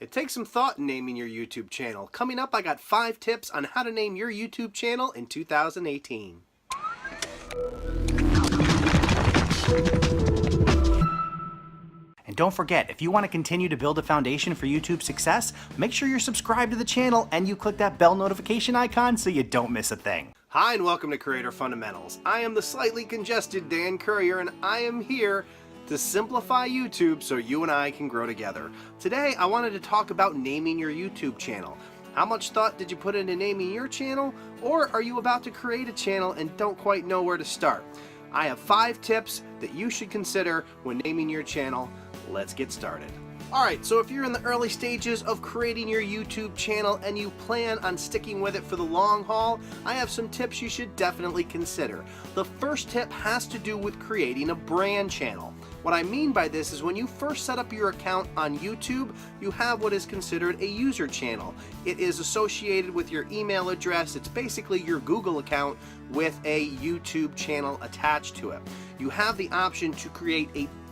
It takes some thought in naming your YouTube channel. Coming up, I got 5 tips on how to name your YouTube channel in 2018. And don't forget, if you want to continue to build a foundation for YouTube success, make sure you're subscribed to the channel and you click that bell notification icon so you don't miss a thing. Hi and welcome to Creator Fundamentals. I am the slightly congested Dan Currier and I am here to simplify YouTube so you and I can grow together. Today I wanted to talk about naming your YouTube channel. How much thought did you put into naming your channel? Or are you about to create a channel and don't quite know where to start? I have 5 tips that you should consider when naming your channel. Let's get started. Alright, so if you're in the early stages of creating your YouTube channel and you plan on sticking with it for the long haul, I have some tips you should definitely consider. The first tip has to do with creating a brand channel. What I mean by this is when you first set up your account on YouTube, you have what is considered a user channel. It is associated with your email address. It's basically your Google account with a YouTube channel attached to it. You have the option to create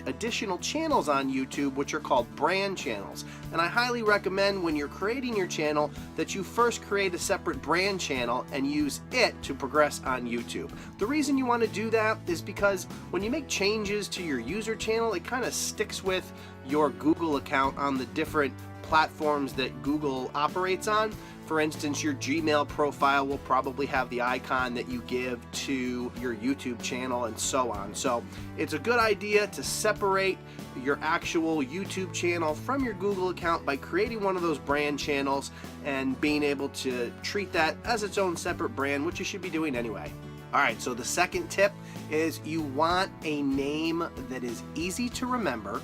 additional channels on YouTube which are called brand channels, and I highly recommend when you're creating your channel that you first create a separate brand channel and use it to progress on YouTube. The reason you want to do that is because when you make changes to your user channel, it kind of sticks with your Google account on the different platforms that Google operates on. For instance, your Gmail profile will probably have the icon that you give to your YouTube channel and so on. So it's a good idea to separate your actual YouTube channel from your Google account by creating one of those brand channels and being able to treat that as its own separate brand, which you should be doing anyway. Alright, so the second tip is you want a name that is easy to remember,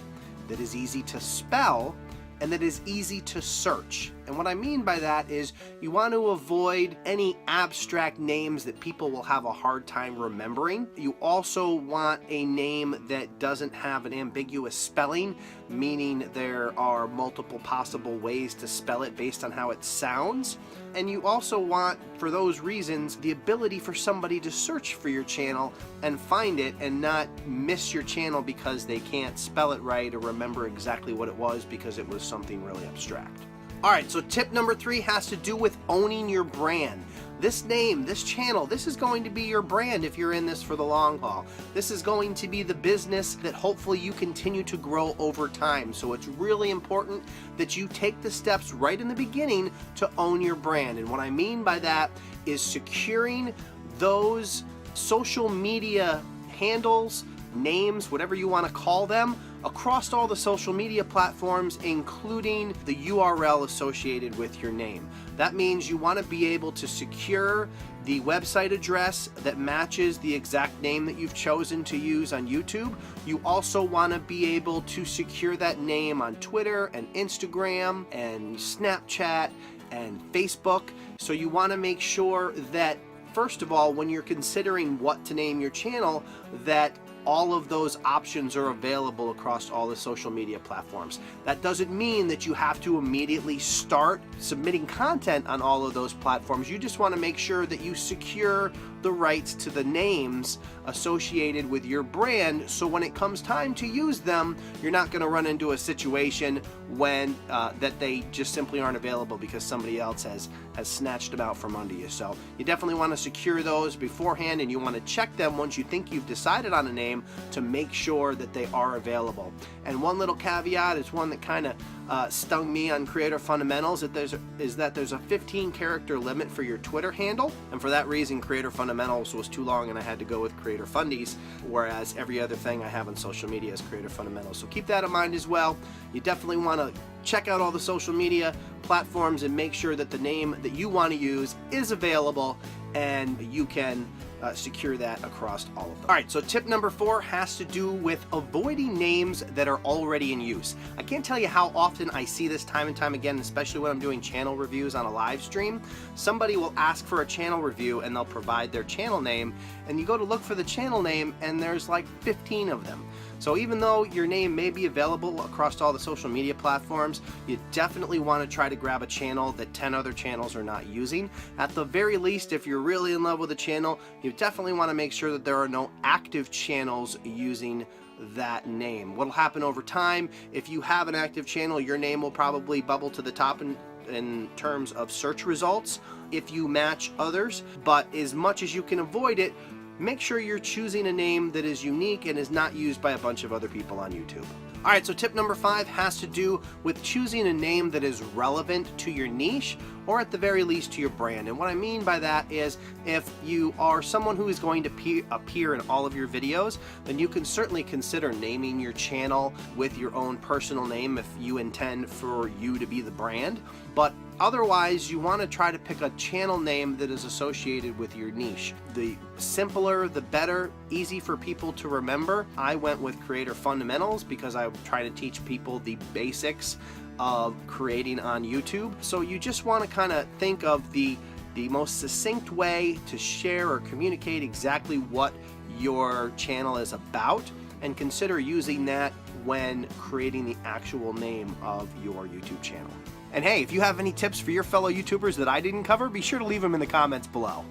that is easy to spell, and that is easy to search. And what I mean by that is you want to avoid any abstract names that people will have a hard time remembering. You also want a name that doesn't have an ambiguous spelling, meaning there are multiple possible ways to spell it based on how it sounds. And you also want, for those reasons, the ability for somebody to search for your channel and find it and not miss your channel because they can't spell it right or remember exactly what it was because it was something really abstract. Alright, so tip number 3 has to do with owning your brand. This name, this channel, this is going to be your brand if you're in this for the long haul. This is going to be the business that hopefully you continue to grow over time. So it's really important that you take the steps right in the beginning to own your brand. And what I mean by that is securing those social media handles, names, whatever you want to call them, across all the social media platforms, including the URL associated with your name. That means you want to be able to secure the website address that matches the exact name that you've chosen to use on YouTube. You also want to be able to secure that name on Twitter and Instagram and Snapchat and Facebook. So you want to make sure that, first of all, when you're considering what to name your channel, that all of those options are available across all the social media platforms. That doesn't mean that you have to immediately start submitting content on all of those platforms. You just want to make sure that you secure the rights to the names associated with your brand, so when it comes time to use them, you're not going to run into a situation when that they just simply aren't available because somebody else has snatched them out from under you. So you definitely want to secure those beforehand, and you want to check them once you think you've decided on a name to make sure that they are available. And one little caveat is one that kind of stung me on Creator Fundamentals, is that there's a 15-character limit for your Twitter handle, and for that reason Creator Fundamentals was too long and I had to go with Creator Fundies, whereas every other thing I have on social media is Creator Fundamentals. So keep that in mind as well. You definitely want to check out all the social media platforms and make sure that the name that you want to use is available and you can secure that across all of them. Alright, so tip number 4 has to do with avoiding names that are already in use. I can't tell you how often I see this time and time again, especially when I'm doing channel reviews on a live stream. Somebody will ask for a channel review and they'll provide their channel name, and you go to look for the channel name and there's like 15 of them. So even though your name may be available across all the social media platforms, you definitely want to try to grab a channel that 10 other channels are not using. At the very least, if you're really in love with a channel, you definitely want to make sure that there are no active channels using that name. What'll happen over time, if you have an active channel, your name will probably bubble to the top in terms of search results if you match others, but as much as you can avoid it, make sure you're choosing a name that is unique and is not used by a bunch of other people on YouTube. All right, so tip number 5 has to do with choosing a name that is relevant to your niche, or at the very least to your brand. And what I mean by that is, if you are someone who is going to appear in all of your videos, then you can certainly consider naming your channel with your own personal name if you intend for you to be the brand. But otherwise, you want to try to pick a channel name that is associated with your niche. The simpler, the better, easy for people to remember. I went with Creator Fundamentals because I try to teach people the basics of creating on YouTube. So you just want to kind of think of the most succinct way to share or communicate exactly what your channel is about, and consider using that when creating the actual name of your YouTube channel. And hey, if you have any tips for your fellow YouTubers that I didn't cover, be sure to leave them in the comments below.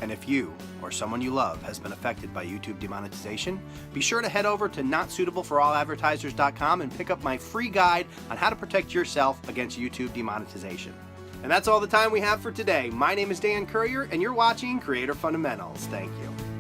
And if you or someone you love has been affected by YouTube demonetization, be sure to head over to NotSuitableForAllAdvertisers.com and pick up my free guide on how to protect yourself against YouTube demonetization. And that's all the time we have for today. My name is Dan Currier, and you're watching Creator Fundamentals. Thank you.